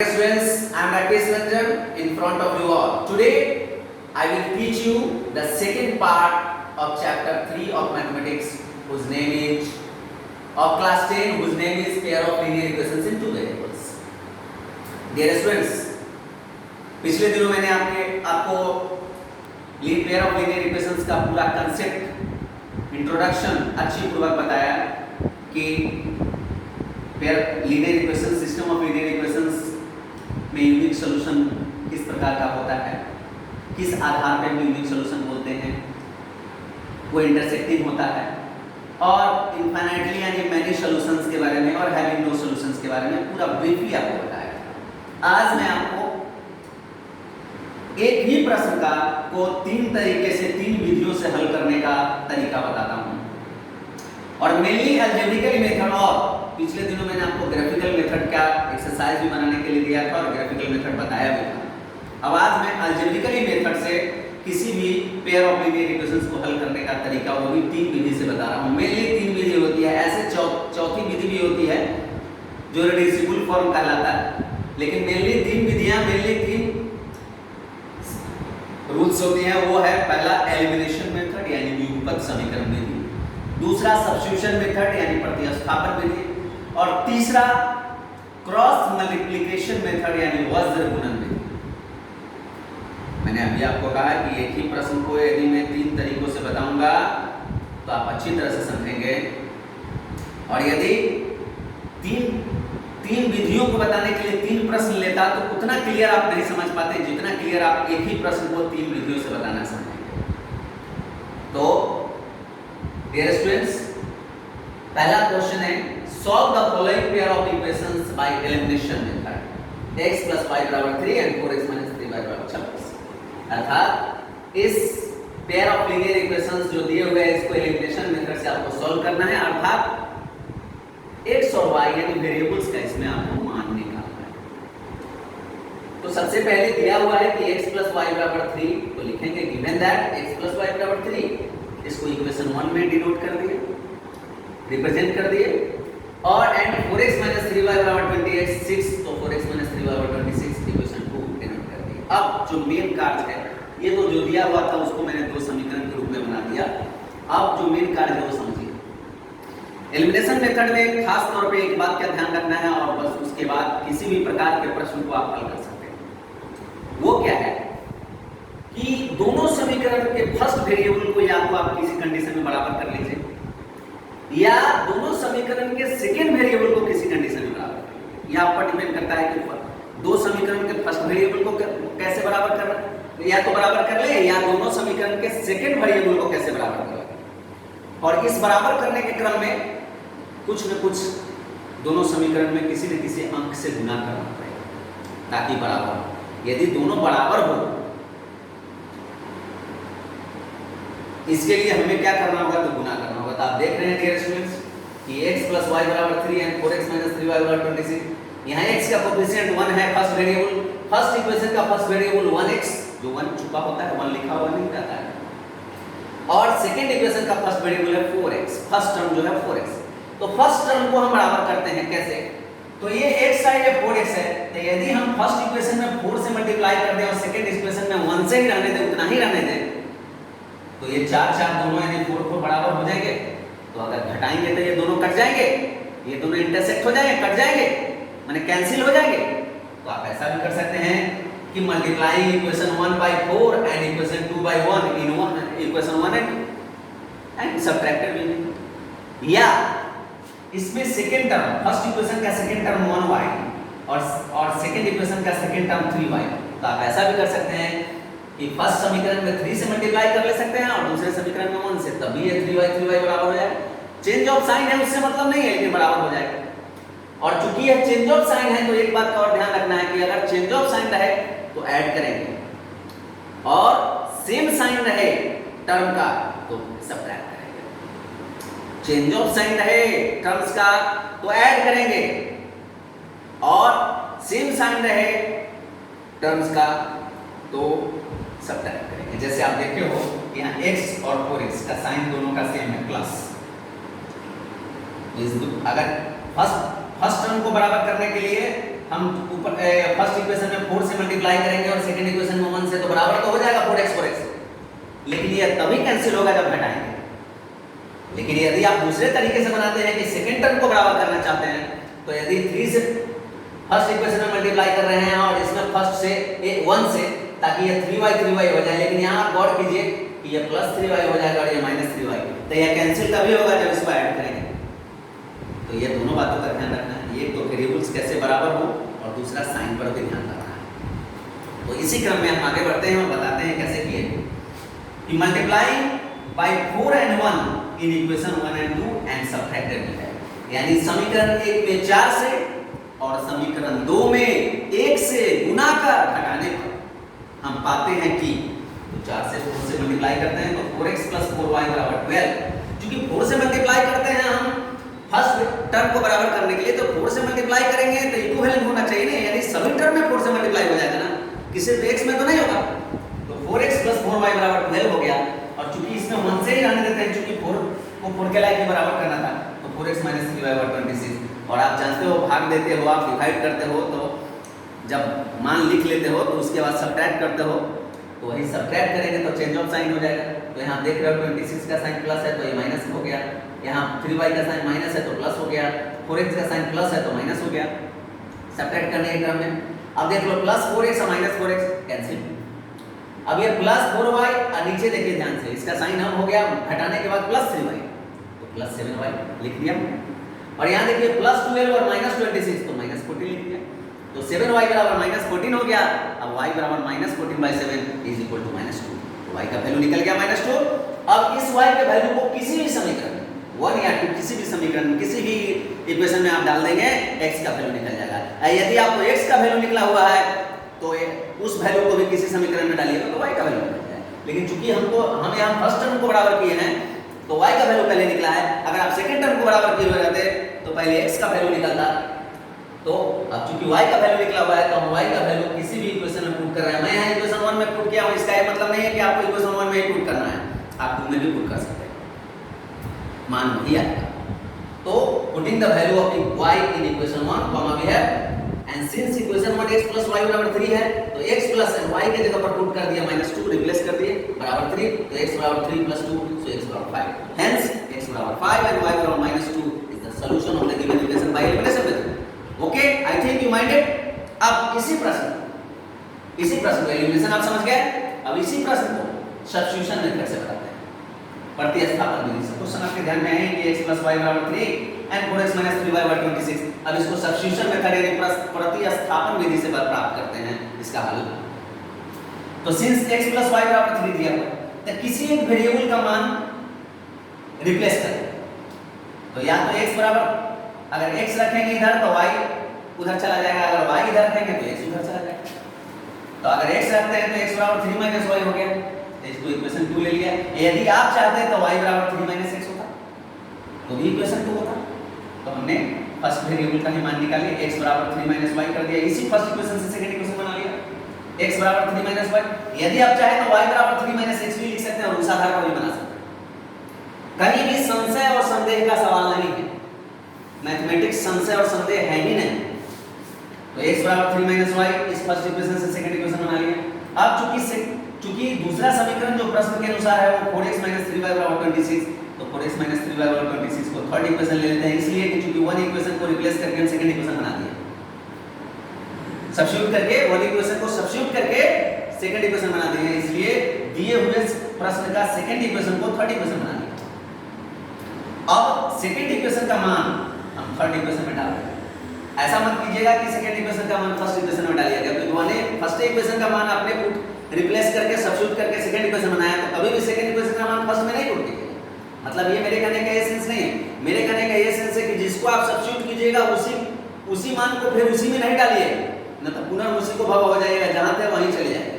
Students, I am Rakesh Ranjan in front of you all. Today, I will teach you the second part of chapter 3 of mathematics, whose name is of class 10, whose name is pair of linear equations in two variables. Dear students, पिछले दिनों मैंने आपको pair of linear equations का पूरा concept introduction अच्छी पूर्वक बताया कि pair linear equation system of linear equations में यूनिक सॉल्यूशन किस प्रकार का होता है, किस आधार पर यूनिक सॉल्यूशन बोलते हैं, वो इंटरसेक्टिंग होता है, और इनफाइनाइटली यानी मैनी सॉल्यूशंस के बारे में और हैविंग नो सॉल्यूशंस के बारे में पूरा ब्रीफली आपको बताया। आज मैं आपको एक ही प्रश्न को तीन तरीके से, तीन विधियों से हल करने का तरीका बताता हूं, और मेनली अलजेब्रिकल मेथड, और पिछले दिनों मैंने आपको ग्राफिकल मेथड का एक्सरसाइज भी बनाने के लिए दिया था और ग्राफिकल मेथड बताया भी था। अब आज मैं अलजेब्रिकली मेथड से किसी भी पेयर ऑफ लीनियर इक्वेशंस को हल करने का तरीका, वो भी तीन विधि से बता रहा हूं। मेनली तीन विधि होती है, ऐसे चौथी विधि भी होती है जो रिड्यूसिबल फॉर्म कहलाता है, लेकिन मेनली तीन विधियां, मेनली तीन रूल्स होती हैं। वो है पहला एलिमिनेशन मेथड यानी व्युत्पत्ति समीकरण विधि, दूसरा सब्स्टिट्यूशन मेथड यानी प्रतिस्थापन विधि, और तीसरा क्रॉस मल्टीप्लिकेशन मेथड यानी वज्र गुणन विधि। मैंने अभी आपको कहा कि एक ही प्रश्न को यदि मैं तीन तरीकों से बताऊंगा तो आप अच्छी तरह से समझेंगे, और यदि तीन विधियों को बताने के लिए तीन प्रश्न लेता तो उतना क्लियर आप नहीं समझ पाते जितना क्लियर आप एक ही प्रश्न को तीन विधियों से बताना समझेंगे। तो डियर स्टूडेंट्स, पहला क्वेश्चन है, solve the following pair of equations by elimination method, x + y = 3 and 4x - 3y = 26। अर्थात इस पेयर ऑफ लीनियर इक्वेशंस जो दिए हुए हैं इसको एलिमिनेशन मेथड से आपको सॉल्व करना है, अर्थात x और y यानी वेरिएबल्स का इसमें आपको मान निकालना है। तो सबसे पहले दिया हुआ है कि x + y = 3, तो लिखेंगे गिवन दैट x + y = 3, इसको इक्वेशन 1 में डिनोट कर दिए, रिप्रेजेंट कर दिए, और एंड 4x - 3y = 26, तो 4x - 3y = 26 इक्वेशन 2 डिनोट कर दिए। अब जो मेन कार्य है, ये तो जो दिया हुआ था उसको मैंने दो समीकरण के रूप में बना दिया। अब जो मेन कार्य है वो समझिए। एलिमिनेशन मेथड में खास तौर पे एक बात का ध्यान रखना है, और बस उसके बाद किसी भी प्रकार के प्रश्न को आप हल कर सकते हैं। वो क्या है कि दोनों समीकरण के फर्स्ट वेरिएबल को या तो आप किसी कंडीशन में बराबर कर लीजिए, या दोनों समीकरण के सेकेंड वेरिएबल को किसी कंडीशन में बराबर कर लीजिए। यह आप पर डिपेंड करता है कि दो समीकरण के फर्स्ट वेरिएबल को कैसे बराबर करना, या तो बराबर कर ले, या दोनों समीकरण के सेकेंड वेरिएबल को कैसे बराबर कर ले। और इस बराबर करने के क्रम में कुछ न कुछ दोनों समीकरण में किसी न किसी अंक से गुणा करना पड़ेगा ताकि बराबर हो। यदि दोनों बराबर हो, इसके लिए हमें क्या करना होगा, तो गुणा करना होगा। तो आप देख रहे हैं डियर स्टूडेंट्स कि x + y = 3 and 4x - 3y = 26। यहाँ x का कोएफिशिएंट 1 है, फर्स्ट वेरिएबल, फर्स्ट इक्वेशन का फर्स्ट वेरिएबल 1x, जो 1 छुपा होता है, 1 लिखा हुआ नहीं रहता है, और सेकंड इक्वेशन का फर्स्ट वेरिएबल है 4x, फर्स्ट टर्म जो है 4x। तो फर्स्ट टर्म को हम बराबर करते हैं कैसे, तो ये x साइड है 4x है, तो यदि हम फर्स्ट इक्वेशन में 4 से मल्टीप्लाई कर दें और सेकंड इक्वेशन में 1 से ही रहने दें, उतना ही रहने दें, तो ये 4 दोनों यानी 4 बराबर हो जाएंगे। तो अगर घटाएंगे तो ये दोनों कट जाएंगे, ये दोनों इंटरसेक्ट हो जाएंगे, कट जाएंगे, माने कैंसिल हो जाएंगे। तो आप ऐसा भी कर सकते हैं कि multiplying equation 1/4 and equation 2/1 in equation 1 and subtracted भी, या इसमें सेकंड टर्म, फर्स्ट इक्वेशन का सेकंड टर्म 1y और सेकंड इक्वेशन का सेकंड टर्म 3y। तो आप ऐसा भी कर सकते हैं कि फर्स्ट समीकरण में 3 से मल्टीप्लाई कर ले सकते हैं और दूसरे समीकरण में 1 से, तभी ये 3y बराबर हो जाए। चेंज ऑफ साइन है उससे मतलब नहीं है, लेकिन बराबर हो जाएगा। और चूंकि यह चेंज ऑफ साइन है तो एक बात का और ध्यान रखना है कि अगर चेंज ऑफ साइन रहे तो ऐड करेंगे, और सेम साइन रहे टर्म का तो सब्ट्रैक्ट करेंगे। चेंज ऑफ साइन रहे टर्म्स का तो ऐड करेंगे, और सेम साइन रहे टर्म्स का तो सब्ट्रैक्ट करेंगे। जैसे आप देखे हो यहाँ x और 4x का साइन दोनों का सेम है, प्लस। अगर फर्स्ट टर्म को बराबर करने के लिए हम ऊपर फर्स्ट इक्वेशन में 4 से मल्टीप्लाई करेंगे और सेकंड इक्वेशन में 1 से, तो बराबर तो हो जाएगा 4x। लेकिन ये तभी कैंसिल होगा जब घटाएंगे। लेकिन यदि आप दूसरे तरीके से बनाते हैं कि सेकंड टर्म को बराबर करना चाहते हैं, तो यदि 3 से फर्स्ट इक्वेशन में मल्टीप्लाई कर रहे हैं और इसमें फर्स्ट से 1 से, ताकि ये 3y हो जाए, लेकिन यहाँ आप गौर कीजिए कि ये +3y हो जाएगा और ये -3y, तो यह कैंसिल तभी होगा जब इसको ऐड करेंगे। तो ये दोनों बातों का ध्यान रखना है, एक तो वेरिएबल्स कैसे बराबर हो और दूसरा साइन पर भी ध्यान रखना है। तो इसी क्रम में हम आगे बढ़ते हैं और बताते हैं कैसे किए कि multiplying by 4 and 1 in equation 1 and 2 and subtracted है, यानी समीकरण 1 में 4 से और समीकरण 2 में 1 से गुना कर घटाने पर हम पाते हैं कि तो 4 से 4 से मल्टीप्लाई करते हैं तो 4x + 4y = 12। क्योंकि 4 से मल्टीप्लाई करते हैं हम फर्स्ट टर्म को बराबर करने के लिए, तो 4 से मल्टीप्लाई करेंगे तो इक्विवेलेंट होना चाहिए ना, यानी सभी टर्म में 4 से मल्टीप्लाई हो जाएगा ना, किसी x में तो नहीं होगा। तो 4x + 4y = 12 हो गया। और चूंकि इसमें 1 से ही रहने देते हैं, चूंकि 4 को 4 के लायक बराबर करना था, तो 4x - 3y = 26। और आप जानते हो भाग देते हो, आप डिवाइड करते हो, तो जब मान लिख लेते हो तो उसके बाद सब्ट्रैक्ट करते हो, तो वही सब्ट्रैक्ट करेंगे तो चेंज ऑफ साइन हो जाएगा। तो यहाँ देख रहे हो 26 का साइन प्लस है तो ये माइनस हो गया, यहाँ 3y का साइन माइनस है तो प्लस हो गया, 4x का साइन प्लस है तो माइनस हो गया सब्ट्रैक्ट करने के क्रम में। अब देख लो +4x और -4x कैंसिल। अब ये +4y और नीचे देखिए ध्यान से, इसका साइन हम हो गया घटाने के बाद +3y, तो +7y लिख दिया। और यहाँ देखिए +12 और -26 तो -14 लिख दिया, तो 7y = -14 हो गया। अब y = -14/7 = -2, तो y का वैल्यू निकल गया -2। अब इस y के वैल्यू को किसी भी समीकरण में 1 या 2 किसी भी समीकरण में किसी भी इक्वेशन में आप डाल देंगे, x का वैल्यू निकल जाएगा। यदि आपको x का वैल्यू निकला हुआ है तो उस वैल्यू को भी किसी समीकरण में डालिएगा तो y का वैल्यू निकल जाएगा। लेकिन चूंकि हम यहाँ फर्स्ट टर्म को बराबर किए हैं तो y का वैल्यू पहले निकला है। अगर आप सेकंड टर्म को बराबर किए हुए रहते तो पहले x का वैल्यू निकलता। तो अब चूंकि y का वैल्यू निकला हुआ है तो हम y का वैल्यू किसी भी इक्वेशन में पुट कर रहे हैं। मैं यहाँ इक्वेशन 1 में पुट किया हूँ, इसका ये मतलब नहीं है कि आपको इक्वेशन 1 में ही पुट करना है, आप 2 में भी पुट कर सकते हैं, मान वही आएगा। तो putting the value of y in equation 1 comma we have, and since equation 1 x + y = 3 है तो x प्लस y के जगह पर पुट कर दिया -2 रिप्लेस कर दिए बराबर 3, तो x = 3 + 2 so x = 5, hence x = 5 and y = -2 is the solution of the given equation by elimination method. Okay, I think you minded. अब इसी प्रश्न को एलिमिनेशन आप समझ गए। अब इसी प्रश्न को सब्स्टिट्यूशन मेथड से बताते हैं, प्रतिस्थापन विधि से। क्वेश्चन आपके ध्यान में है कि x + y = 3 and 4x - 3y = 26। अब इसको सब्स्टिट्यूशन मेथड यानी प्रतिस्थापन विधि से प्राप्त करते हैं इसका हल। तो सिंस x + y = 3 दिया हुआ है तो किसी एक वेरिएबल का मान रिप्लेस करें। तो या तो x बराबर, अगर x रखेंगे इधर तो y उधर चला जाएगा, अगर y इधर रखेंगे तो x उधर चला जाएगा। तो अगर x रखते हैं तो x = 3 - y हो गया, इसको इक्वेशन 2 ले लिया। यदि आप चाहते हैं तो y = 3 - x होता तो भी इक्वेशन 2 होता। तो हमने फर्स्ट वेरिएबल का ही मान निकाली, x = 3 - y कर दिया, इसी फर्स्ट इक्वेशन से सेकंड इक्वेशन बना लिया, x = 3 - y। यदि आप चाहें तो y = 3 - x भी लिख सकते हैं और उस आधार पर भी बना सकते हैं। कहीं भी संशय और संदेह का सवाल नहीं है, मैथमेटिक्स संशय और संदेह है ही नहीं। तो x = 3 - y इस फर्स्ट इक्वेशन से सेकंड इक्वेशन बना लिया। अब चूंकि दूसरा समीकरण जो प्रश्न के अनुसार है वो 4x - 3y = 26, तो 4x - 3y = 26 को थर्ड इक्वेशन ले लेते हैं, इसलिए कि चूंकि 1 इक्वेशन को रिप्लेस करके हम सेकंड इक्वेशन बना दिए, सब्स्टिट्यूट करके 1 इक्वेशन को सब्स्टिट्यूट करके सेकंड इक्वेशन बना दिए, इसलिए दिए हुए प्रश्न का सेकंड इक्वेशन को थर्ड इक्वेशन बना दिया। अब सेकंड इक्वेशन का मान हम थर्ड इक्वेशन में डाल देंगे। ऐसा मत कीजिएगा कि सेकंड इक्वेशन का मान फर्स्ट इक्वेशन में डालिएगा, क्योंकि फर्स्ट इक्वेशन का मान आपने पुट रिप्लेस करके सब्स्टिट्यूट करके सेकंड इक्वेशन बनाया, तो कभी भी सेकंड इक्वेशन का मान फर्स्ट में नहीं पुट कीजिएगा। मतलब ये मेरे कहने का ये सेंस नहीं है, मेरे कहने का ये सेंस है कि जिसको आप सब्स्टिट्यूट कीजिएगा उसी मान को फिर उसी में नहीं डालिए, न तो पुनः उसी को भव हो जाएगा, जहां थे वहीं चले जाएगा।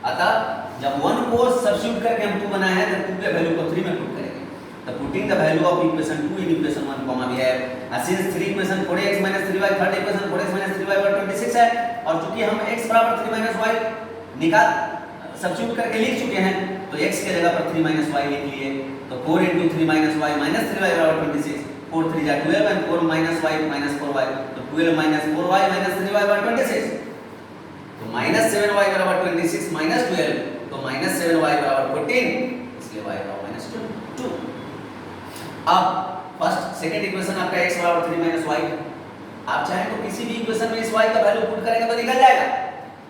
अतः जब 1 को सब्स्टिट्यूट करके हम 2 बनाए हैं तो 2 के वैल्यू को 3 में पुट करेंगे। तो putting the value of equation 2 in equation 1 comma we have, since 3 equation 4x - 3y, third equation 4x - 3y = 26 है, और चूंकि हम x = 3 - y निकाल सब्स्टिट्यूट करके लिख चुके हैं तो x के जगह पर 3 - y लिख लिए, तो 4 × 3 - y - 3y = 26, 4 3 जा 12 and 4 minus y minus 4y, तो 12 minus 4y minus 3y बराबर 26, तो minus 7y बराबर 26 minus 12, तो minus 7y बराबर 14, इसलिए y बराबर minus 2। अब फर्स्ट सेकंड इक्वेशन आपका x बराबर 3 minus y, आप चाहें तो किसी भी इक्वेशन में इस y का वैल्यू पुट करेंगे तो निकल जाएगा,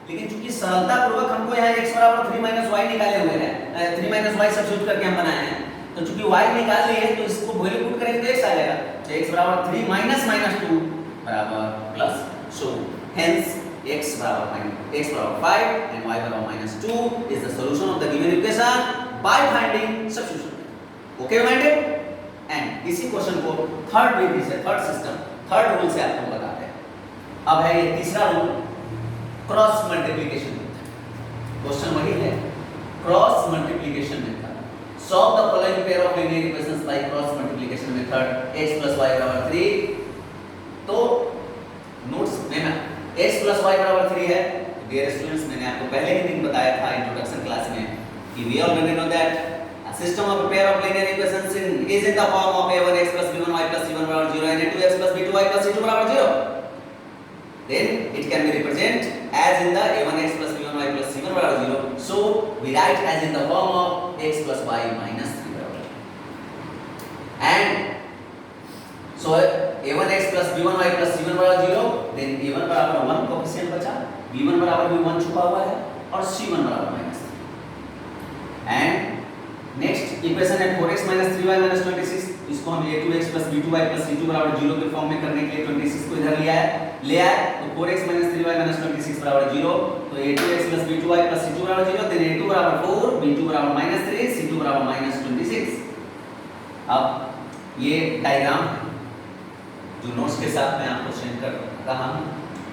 लेकिन चूंकि सरलता पूर्वक हमको यहाँ x बराबर 3 minus y निकाले हुए हैं, 3 minus y सब्स्टिट्यूट करके हम बनाए हैं, तो चूंकि y निकाल लिए तो इसको वैल्यू पुट करेंगे तो x आ जाएगा, तो x बराबर 3 minus minus 2 बराबर प्लस, सो हेंस x बराबर 5 and y बराबर minus 2 is the solution of the given equation by finding substitution। Okay minded? And इसी क्वेश्चन को थर्ड विधि से, थर्ड सिस्टम, थर्ड रूल से आपको बताते हैं। अब है ये तीसरा rule, cross multiplication method. Question वही है, cross multiplication method. Solve the following pair of linear equations by cross multiplication method, x + y = 3। तो नोट्स में ना x + y = 3 है। डियर स्टूडेंट्स, मैंने आपको पहले ही दिन बताया था इंट्रोडक्शन क्लास में कि we already know that system of a pair of linear equations is in the form of a1x plus b1y plus c1 = 0 and a2x plus b2y plus c2 = 0. Then it can be represented as in the a1x plus b1y plus c1 = 0. So we write as in the form of x plus y minus 3 = 0. And so a1x plus b1y plus c1 = 0. Then a1 = 1 coefficient बचा, b1 = भी 1 छुपा हुआ है और c1 = -3। And next equation है 4x - 3y - 26, इसको हम a2x + b2y + c2 = 0 के फॉर्म में करने के लिए 26 को इधर ले आए, तो 4x - 3y - 26 = 0, तो a2x + b2y + c2 = 0, then a2 = 4, b2 = -3, c2 = -26। अब ये डायग्राम है जो नोट्स के साथ मैं आपको सेंड कर रहा हूं,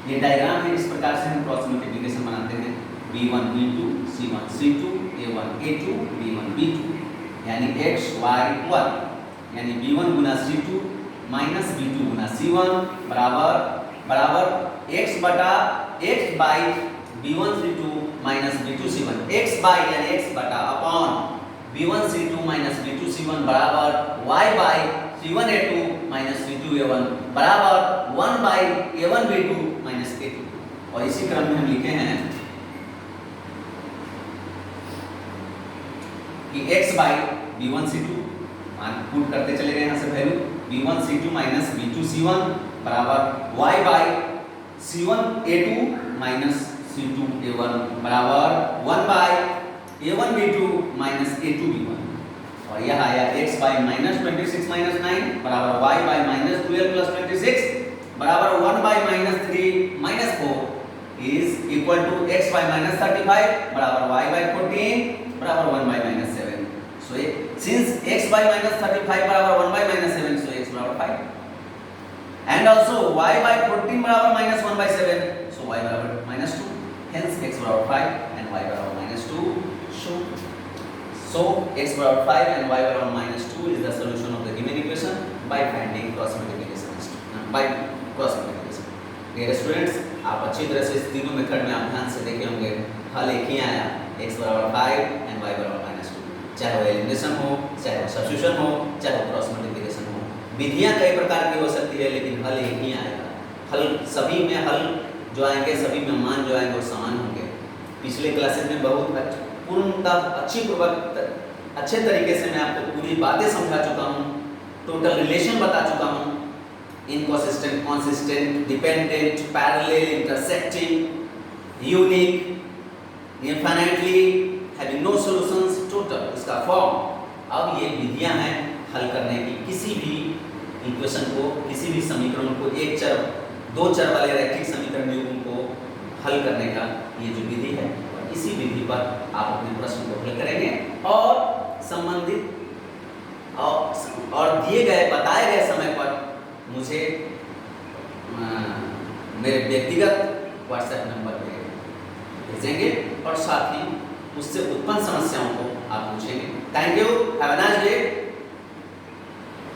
ये डायग्राम है, इस प्रकार से हम क्रॉस मल्टीप्लिकेशन बनाते हैं, b1 b2 c1 c2 a1 a2 b1 b2, यानी x y 1, यानी b1 * c2 - b2 * c1 बराबर x बटा x by b1 c2 - b2 c1, x by यानी x बटा upon b1 c2 - b2 c1 बराबर y by c1 a2 - c2 a1 बराबर 1 by a1 b2 - a2। और इसी क्रम में हम लिखे हैं कि x by b1 c2, put करते चले गए यहाँ से value, b1 c2 - b2 c1 बराबर y by c1 a2 - c2 a1 बराबर 1 by a1 b2 - a2 b1। और यह आया x by -26 - 9 बराबर y by -12 + 26 बराबर 1 by -3 - 4 is equal to x by -35 बराबर y by 14 बराबर 1 by -7। So since x by -35 बराबर 1 by -7, so x बराबर 5, and also y by 14 बराबर -1 by 7, so y बराबर -2, hence x बराबर 5 and y बराबर -2। So x बराबर 5 and y बराबर -2 is the solution of the given equation by finding cross multiplication by cross multiplication। Dear students, आप अच्छी तरह से इस तीनों मेथड में आप ध्यान से देखे होंगे, हल एक ही आया, x बराबर 5 and y बराबर -2, चाहे वो एलिमिनेशन हो, चाहे वो सब्स्टिट्यूशन हो, चाहे वो क्रॉस मल्टीप्लिकेशन हो। विधियां कई प्रकार की हो सकती है, लेकिन हल एक ही आएगा। हल सभी में, हल जो आएंगे सभी में मान जो आएंगे वो समान होंगे। पिछले क्लासेस में बहुत पूर्णतः अच्छे तरीके से मैं आपको पूरी बातें समझा चुका हूँ, टोटल रिलेशन बता चुका हूँ, inconsistent, consistent, dependent, parallel, intersecting, unique, infinitely, having no solutions, total इसका फॉर्म। अब ये विधियां हैं हल करने की, किसी भी इक्वेशन को, किसी भी समीकरण को, एक चर, दो चर वाले रैखिक समीकरण युग्म को हल करने का ये जो विधि है, और इसी विधि पर आप अपने प्रश्न को हल करेंगे और संबंधित और दिए गए बताए गए समय पर मुझे मेरे व्यक्तिगत व्हाट्सएप नंबर पे भेजेंगे और साथ ही उससे उत्पन्न समस्याओं को आप पूछेंगे। Thank you, have a nice day.